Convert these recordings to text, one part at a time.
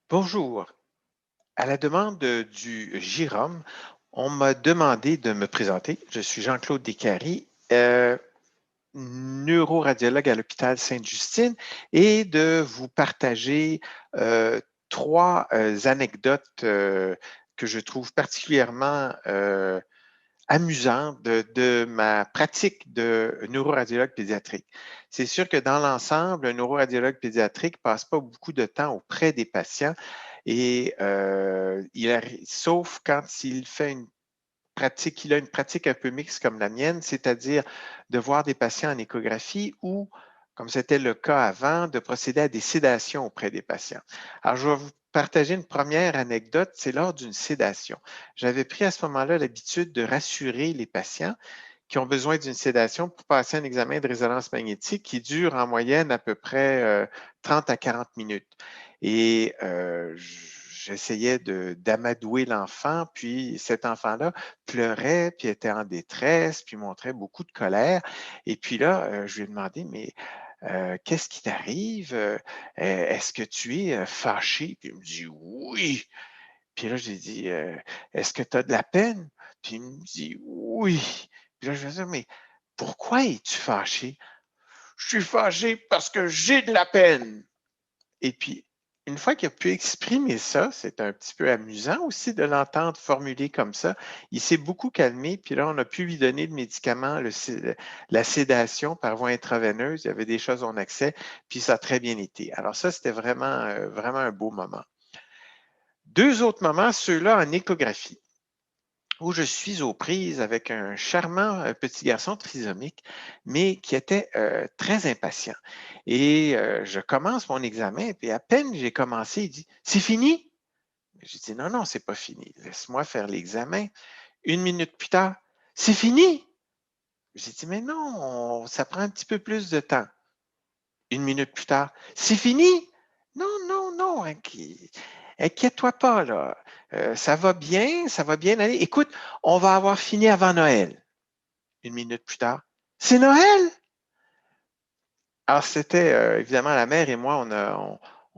Bonjour. À la demande du JIROM, on m'a demandé de me présenter. Je suis Jean-Claude Descaries, neuroradiologue à l'hôpital Sainte-Justine, et de vous partager trois anecdotes que je trouve particulièrement amusantes de ma pratique de neuroradiologue pédiatrique. C'est sûr que dans l'ensemble, un neuroradiologue pédiatrique ne passe pas beaucoup de temps auprès des patients et sauf quand il fait une pratique, il a une pratique un peu mixte comme la mienne, c'est-à-dire de voir des patients en échographie ou, comme c'était le cas avant, de procéder à des sédations auprès des patients. Alors, je vais vous partager une première anecdote, c'est lors d'une sédation. J'avais pris à ce moment-là l'habitude de rassurer les patients qui ont besoin d'une sédation pour passer un examen de résonance magnétique qui dure en moyenne à peu près 30 à 40 minutes. Et j'essayais d'amadouer l'enfant, puis cet enfant-là pleurait, puis était en détresse, puis montrait beaucoup de colère. Et puis là, je lui ai demandé, mais qu'est-ce qui t'arrive? Est-ce que tu es fâché? Puis il me dit oui. Puis là, j'ai dit, est-ce que tu as de la peine? Puis il me dit oui. Puis là, je lui ai dit, mais pourquoi es-tu fâché? Je suis fâché parce que j'ai de la peine. Et puis, une fois qu'il a pu exprimer ça, c'est un petit peu amusant aussi de l'entendre formuler comme ça. Il s'est beaucoup calmé, puis là, on a pu lui donner le médicament, la sédation par voie intraveineuse. Il y avait des choses en accès, puis ça a très bien été. Alors ça, c'était vraiment un beau moment. Deux autres moments, ceux-là en échographie, où je suis aux prises avec un charmant petit garçon trisomique, mais qui était très impatient. Et je commence mon examen, puis à peine j'ai commencé, il dit, c'est fini? J'ai dit, non, non, c'est pas fini. Laisse-moi faire l'examen. Une minute plus tard, c'est fini? J'ai dit, mais non, ça prend un petit peu plus de temps. Une minute plus tard, c'est fini? Non, non, non, inquiète-toi pas, là. Ça va bien aller. Écoute, on va avoir fini avant Noël. Une minute plus tard, c'est Noël? Alors, c'était évidemment la mère et moi,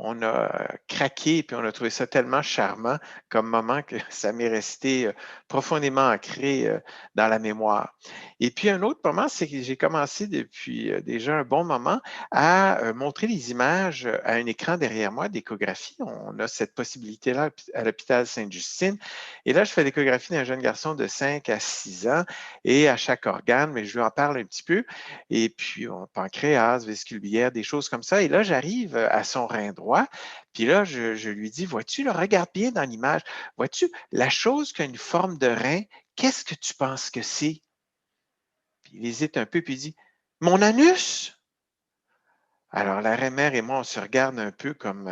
on a craqué puis on a trouvé ça tellement charmant comme moment que ça m'est resté profondément ancré dans la mémoire. Et puis, un autre moment, c'est que j'ai commencé depuis déjà un bon moment à montrer les images à un écran derrière moi d'échographie. On a cette possibilité-là à l'hôpital Sainte-Justine. Et là, je fais l'échographie d'un jeune garçon de 5 à 6 ans et à chaque organe, mais je lui en parle un petit peu. Et puis, pancréas, vésicule biliaire, des choses comme ça. Et là, j'arrive à son rein droit. Puis là, je lui dis, vois-tu, là, regarde bien dans l'image. Vois-tu, la chose qui a une forme de rein, qu'est-ce que tu penses que c'est? Puis il hésite un peu, puis il dit, mon anus? Alors, la mère et moi, on se regarde un peu comme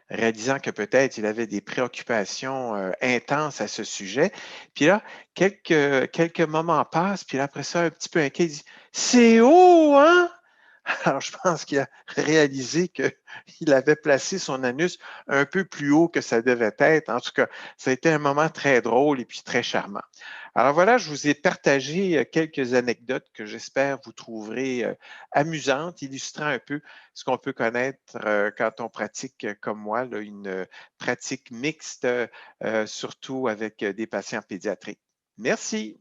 réalisant que peut-être il avait des préoccupations intenses à ce sujet. Puis là, quelques moments passent, puis là, après ça, un petit peu inquiet, il dit, c'est haut, hein? Alors, je pense qu'il a réalisé qu'il avait placé son anus un peu plus haut que ça devait être. En tout cas, ça a été un moment très drôle et puis très charmant. Alors voilà, je vous ai partagé quelques anecdotes que j'espère vous trouverez amusantes, illustrant un peu ce qu'on peut connaître quand on pratique, comme moi, là, une pratique mixte, surtout avec des patients pédiatriques. Merci.